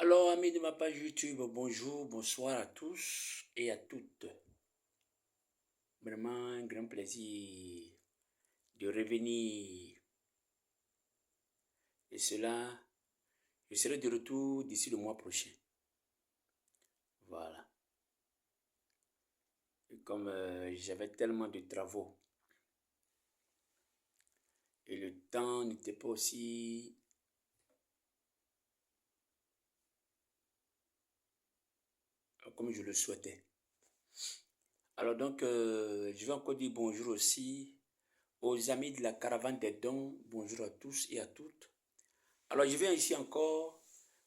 Alors, amis de ma page YouTube, bonjour, bonsoir à tous et à toutes. Vraiment un grand plaisir de revenir. Et cela, je serai de retour d'ici le mois prochain. Voilà. Et comme j'avais tellement de travaux et le temps n'était pas aussi comme je le souhaitais. Alors donc, je vais encore dire bonjour aussi aux amis de la caravane des dons. Bonjour à tous et à toutes. Alors, je viens ici encore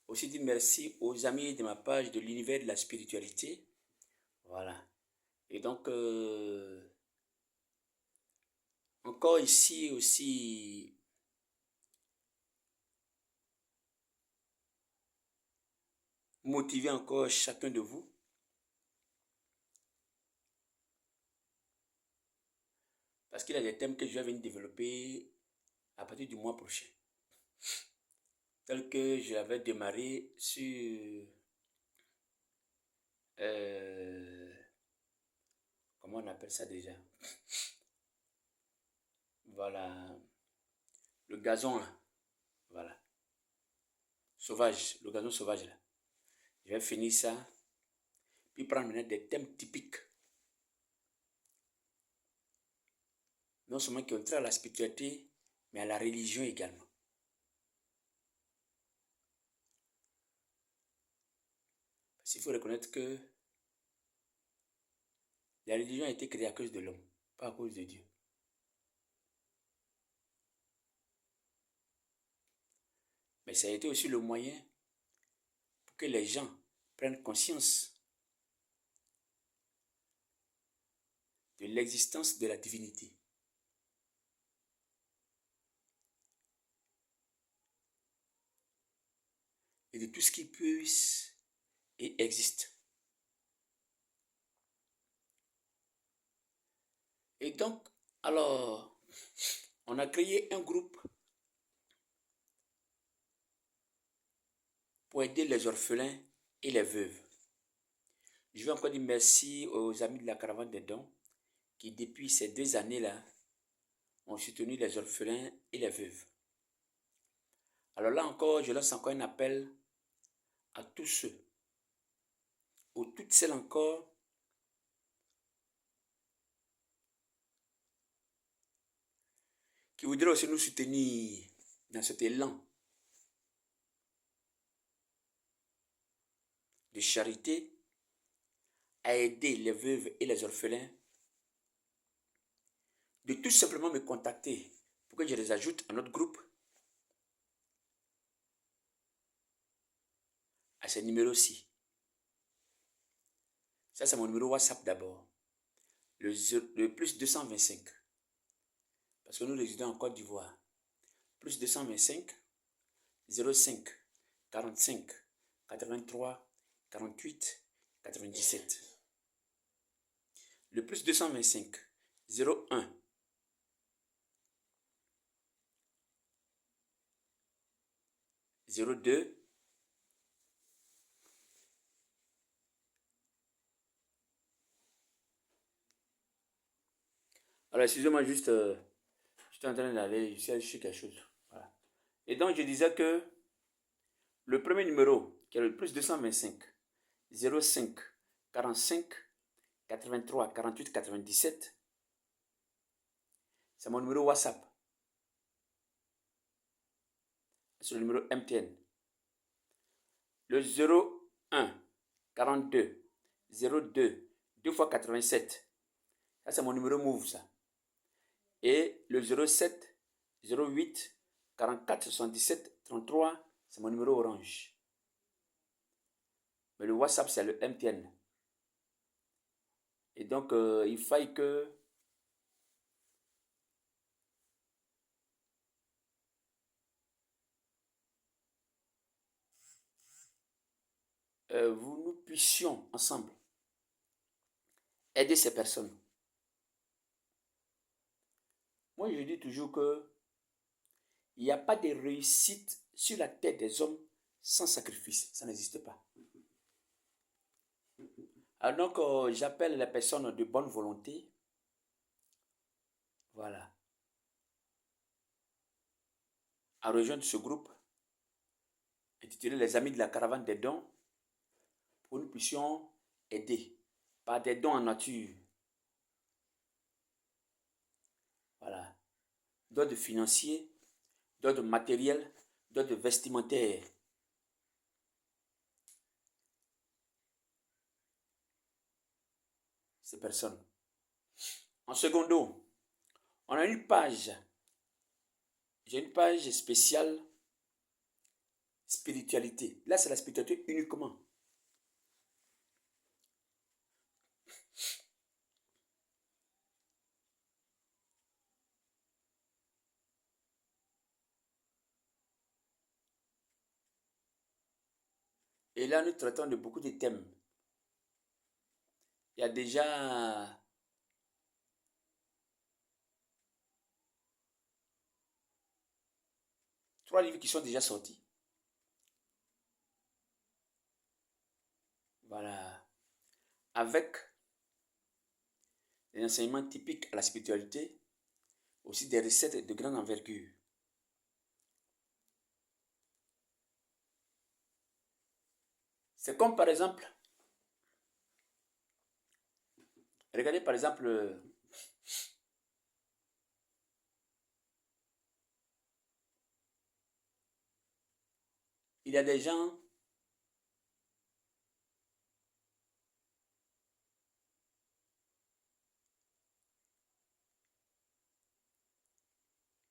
aussi dire merci aux amis de ma page de l'univers de la spiritualité. Voilà. Et donc, encore ici aussi, motiver encore chacun de vous. Parce qu'il y a des thèmes que je vais venir développer à partir du mois prochain. Tel que je l'avais démarré sur... comment on appelle ça déjà? Voilà. Le gazon, là. Voilà. Sauvage. Le gazon sauvage, là. Je vais finir ça. Puis prendre maintenant des thèmes typiques. Non seulement qui ont trait à la spiritualité, mais à la religion également. Parce qu'il faut reconnaître que la religion a été créée à cause de l'homme, pas à cause de Dieu. Mais ça a été aussi le moyen pour que les gens prennent conscience de l'existence de la divinité. Et de tout ce qui puisse et existe. Et donc, alors, on a créé un groupe pour aider les orphelins et les veuves. Je vais encore dire merci aux amis de la caravane des dons qui, depuis ces 2 années-là, ont soutenu les orphelins et les veuves. Alors là encore, je lance encore un appel à tous ceux, ou toutes celles encore, qui voudraient aussi nous soutenir dans cet élan de charité à aider les veuves et les orphelins, de tout simplement me contacter pour que je les ajoute à notre groupe, à ce numéro-ci. Ça, c'est mon numéro WhatsApp d'abord. Le plus 225. Parce que nous résidons en Côte d'Ivoire. Plus 225 05 45 83 48 97. Le plus 225 01 02 Alors, excusez-moi juste, je suis en train d'aller, je suis quelque chose. Voilà. Et donc, je disais que le premier numéro, qui est le plus 225 05 45 83 48 97, c'est mon numéro WhatsApp. C'est le numéro MTN. Le 01 42 02 2 fois 87, ça c'est mon numéro Move, ça. Et le 07 08 44 77 33, c'est mon numéro Orange. Mais le WhatsApp, c'est le MTN. Et donc, il faille que nous puissions ensemble aider ces personnes. Moi, je dis toujours que il n'y a pas de réussite sur la tête des hommes sans sacrifice. Ça n'existe pas. Alors donc, j'appelle les personnes de bonne volonté. Voilà. À rejoindre ce groupe intitulé Les Amis de la Caravane des Dons pour que nous puissions aider par des dons en nature. Voilà. D'ordre financier, d'ordre matériel, d'ordre vestimentaire. Ces personnes. En secondo, on a une page. J'ai une page spéciale spiritualité. Là, c'est la spiritualité uniquement. Et là, nous traitons de beaucoup de thèmes. Il y a déjà 3 livres qui sont déjà sortis. Voilà. Avec des enseignements typiques à la spiritualité, aussi des recettes de grande envergure. C'est comme par exemple, regardez par exemple, il y a des gens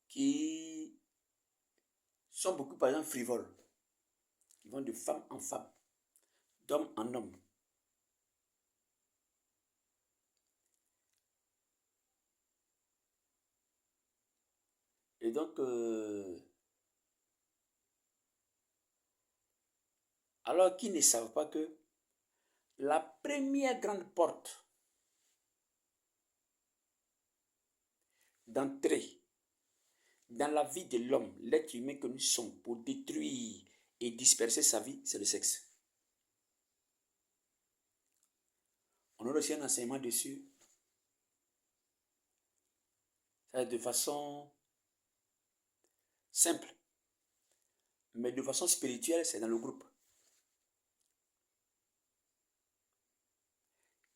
qui sont beaucoup par exemple frivoles, qui vont de femme en femme, d'homme en homme. Et donc, alors qu'ils ne savent pas que la première grande porte d'entrée dans la vie de l'homme, l'être humain que nous sommes, pour détruire et disperser sa vie, c'est le sexe. On a reçu un enseignement dessus. De façon simple. Mais de façon spirituelle, c'est dans le groupe.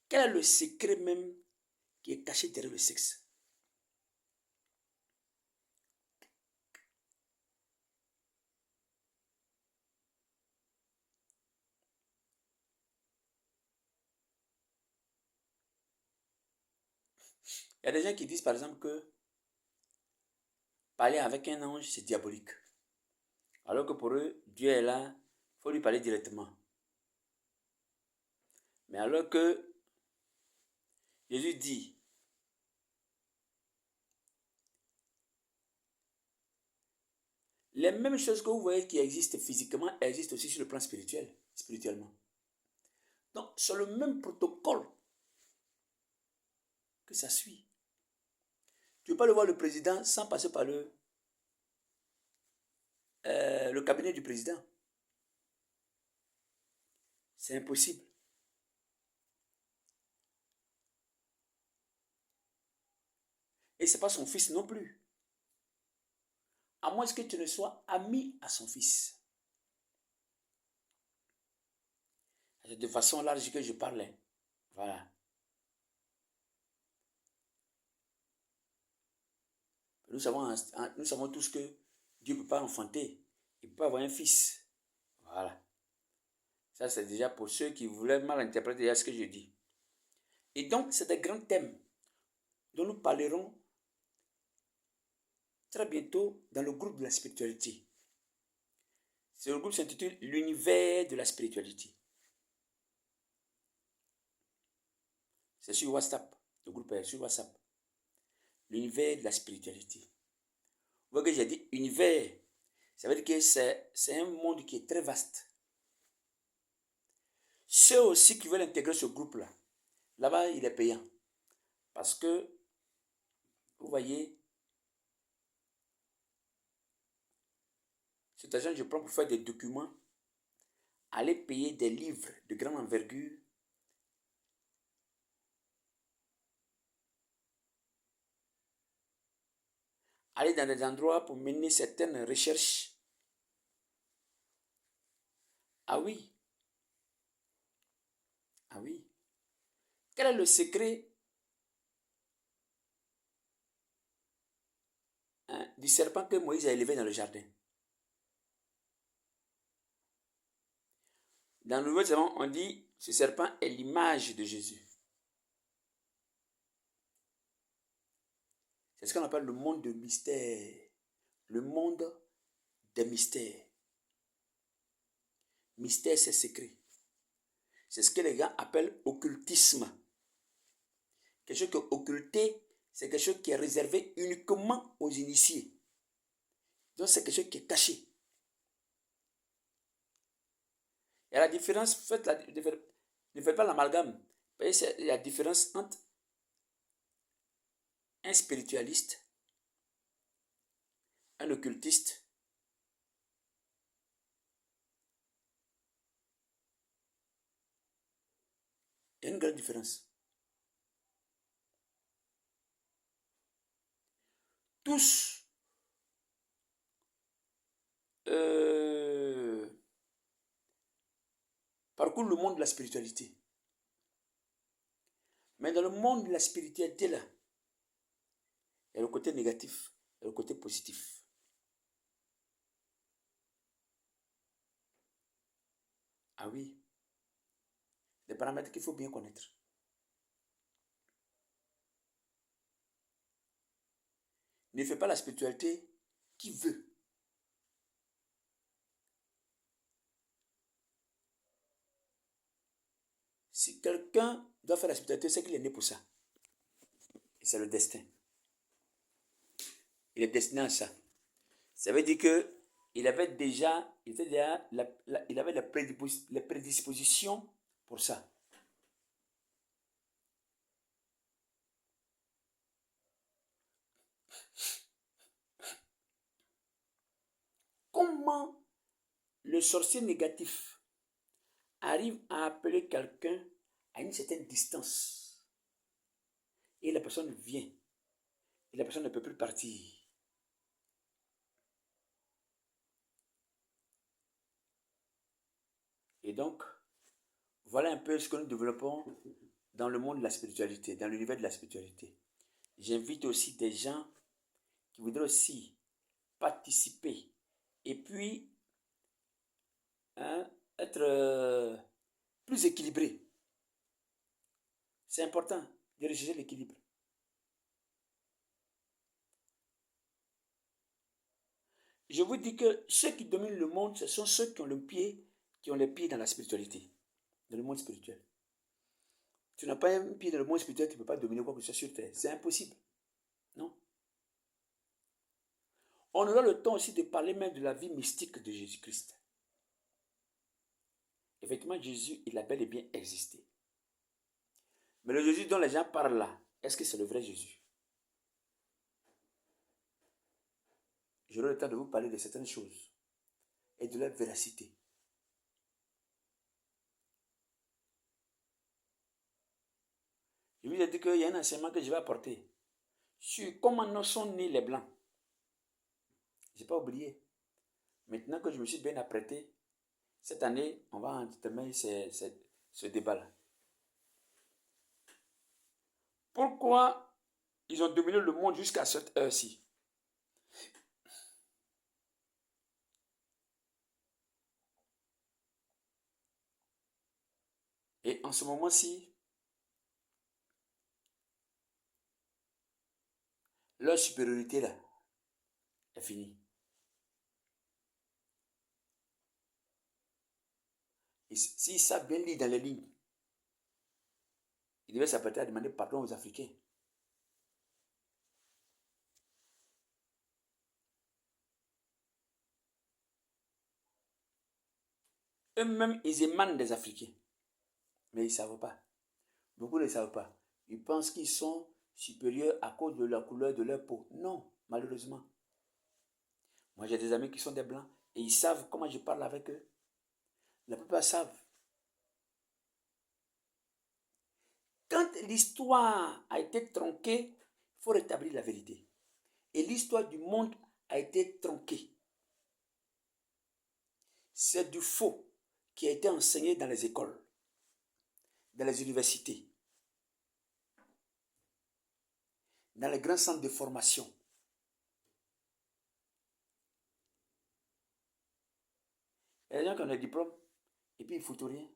Quel est le secret même qui est caché derrière le sexe? Il y a des gens qui disent par exemple que parler avec un ange, c'est diabolique. Alors que pour eux, Dieu est là, il faut lui parler directement. Mais alors que Jésus dit, les mêmes choses que vous voyez qui existent physiquement existent aussi sur le plan spirituel, spirituellement. Donc, c'est le même protocole que ça suit. Tu ne peux pas le voir le président sans passer par le cabinet du président. C'est impossible. Et ce n'est pas son fils non plus. À moins que tu ne sois ami à son fils. C'est de façon large que je parlais. Voilà. Nous savons tous que Dieu ne peut pas enfanter. Il peut avoir un fils. Voilà. Ça, c'est déjà pour ceux qui voulaient mal interpréter ce que je dis. Et donc, c'est des grands thèmes dont nous parlerons très bientôt dans le groupe de la spiritualité. Ce groupe s'intitule l'univers de la spiritualité. C'est sur WhatsApp. Le groupe est sur WhatsApp. L'univers de la spiritualité. Vous voyez que j'ai dit univers. Ça veut dire que c'est un monde qui est très vaste. Ceux aussi qui veulent intégrer ce groupe-là, là-bas, il est payant. Parce que, vous voyez, cet argent, je prends pour faire des documents allez payer des livres de grande envergure aller dans des endroits pour mener certaines recherches. Ah oui, ah oui. Quel est le secret du serpent que Moïse a élevé dans le jardin? Dans le Nouveau Testament, on dit ce serpent est l'image de Jésus. C'est ce qu'on appelle le monde de mystère. Le monde des mystères. Mystère, c'est secret. C'est ce que les gens appellent occultisme. Quelque chose qui est occulté, c'est quelque chose qui est réservé uniquement aux initiés. Donc c'est quelque chose qui est caché. Il y a la différence, ne faites pas l'amalgame. Il y a la différence entre un spiritualiste, un occultiste, il y a une grande différence. Tous parcourent le monde de la spiritualité. Mais dans le monde de la spiritualité, là, il y a le côté négatif et le côté positif. Ah oui, des paramètres qu'il faut bien connaître. Ne fais pas la spiritualité qui veut. Si quelqu'un doit faire la spiritualité, c'est qu'il est né pour ça. Et c'est le destin. Il est destiné à ça. Ça veut dire que il avait déjà les prédispositions pour ça. Comment le sorcier négatif arrive à appeler quelqu'un à une certaine distance et la personne vient et la personne ne peut plus partir? Et donc, voilà un peu ce que nous développons dans le monde de la spiritualité, dans l'univers de la spiritualité. J'invite aussi des gens qui voudraient aussi participer et puis être plus équilibré. C'est important de rechercher l'équilibre. Je vous dis que ceux qui dominent le monde, ce sont ceux qui ont les pieds dans la spiritualité, dans le monde spirituel. Tu n'as pas un pied dans le monde spirituel, tu ne peux pas dominer quoi que ce soit sur terre. C'est impossible. Non. On aura le temps aussi de parler même de la vie mystique de Jésus-Christ. Effectivement, Jésus, il a bel et bien existé. Mais le Jésus dont les gens parlent là, est-ce que c'est le vrai Jésus? J'aurai le temps de vous parler de certaines choses et de leur véracité. Je vous ai dit qu'il y a un enseignement que je vais apporter sur comment sont nés les Blancs. Je n'ai pas oublié. Maintenant que je me suis bien apprêté, cette année, on va entamer ce débat-là. Pourquoi ils ont dominé le monde jusqu'à cette heure-ci? Et en ce moment-ci, leur supériorité là est finie. S'ils savent bien lire dans les lignes, ils devaient s'apprêter à demander pardon aux Africains. Eux-mêmes, ils émanent des Africains. Mais ils ne savent pas. Beaucoup ne savent pas. Ils pensent qu'ils sont supérieurs à cause de la couleur de leur peau. Non, malheureusement. Moi, j'ai des amis qui sont des Blancs et ils savent comment je parle avec eux. La plupart savent. Quand l'histoire a été tronquée, il faut rétablir la vérité. Et l'histoire du monde a été tronquée. C'est du faux qui a été enseigné dans les écoles, dans les universités, dans les grands centres de formation. Il y a des gens qui ont des diplômes et puis ils ne foutent rien.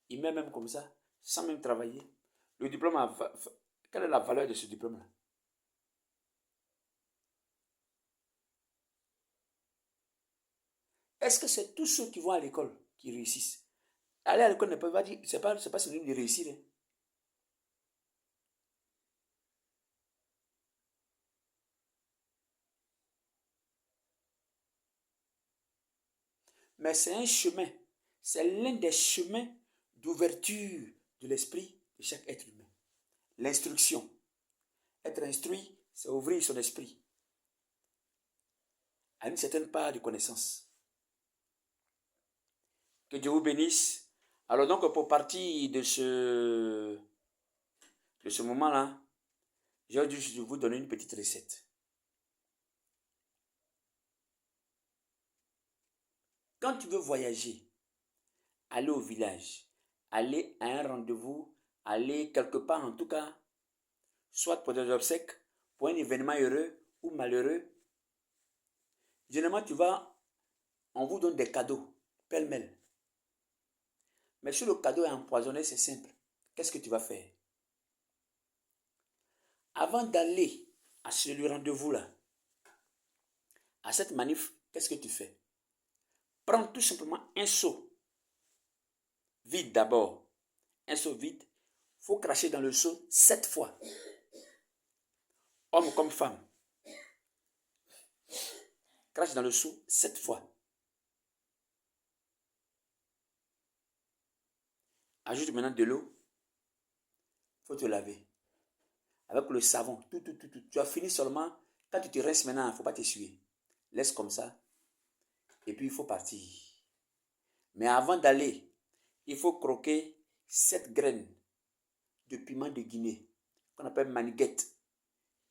Ils mettent même comme ça, sans même travailler. Le diplôme, quelle est la valeur de ce diplôme-là? Est-ce que c'est tous ceux qui vont à l'école qui réussissent? Aller à l'école ne peut pas dire, c'est pas synonyme de réussir. Hein. Mais c'est un chemin. C'est l'un des chemins d'ouverture de l'esprit de chaque être humain. L'instruction. Être instruit, c'est ouvrir son esprit à une certaine part de connaissance. Que Dieu vous bénisse. Alors donc, pour partir de ce moment-là, j'ai dû vous donner une petite recette. Quand tu veux voyager, aller au village, aller à un rendez-vous, aller quelque part en tout cas, soit pour des obsèques, pour un événement heureux ou malheureux, généralement tu vas, on vous donne des cadeaux, pêle-mêle. Mais si le cadeau est empoisonné, c'est simple. Qu'est-ce que tu vas faire? Avant d'aller à ce rendez-vous-là, à cette manif, qu'est-ce que tu fais? Prends tout simplement un seau vide d'abord. Un seau vide. Il faut cracher dans le seau 7 fois. Homme comme femme. Crache dans le seau 7 fois. Ajoute maintenant de l'eau. Il faut te laver. Avec le savon. Tout. Tu as fini seulement. Quand tu te rinces maintenant, il ne faut pas t'essuyer. Laisse comme ça. Et puis il faut partir. Mais avant d'aller, il faut croquer 7 graines de piment de Guinée, qu'on appelle maniguette.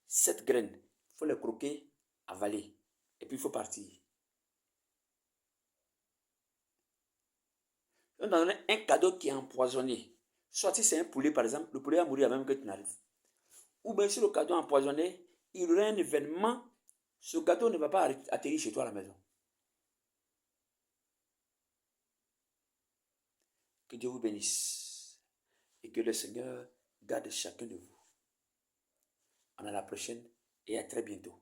7 graines. Il faut les croquer, avaler. Et puis il faut partir. On donne un cadeau qui est empoisonné. Soit si c'est un poulet par exemple, le poulet va mourir avant même que tu n'arrives. Ou bien si le cadeau est empoisonné, il y aura un événement, ce gâteau ne va pas atterrir chez toi à la maison. Que Dieu vous bénisse et que le Seigneur garde chacun de vous. On à la prochaine et à très bientôt.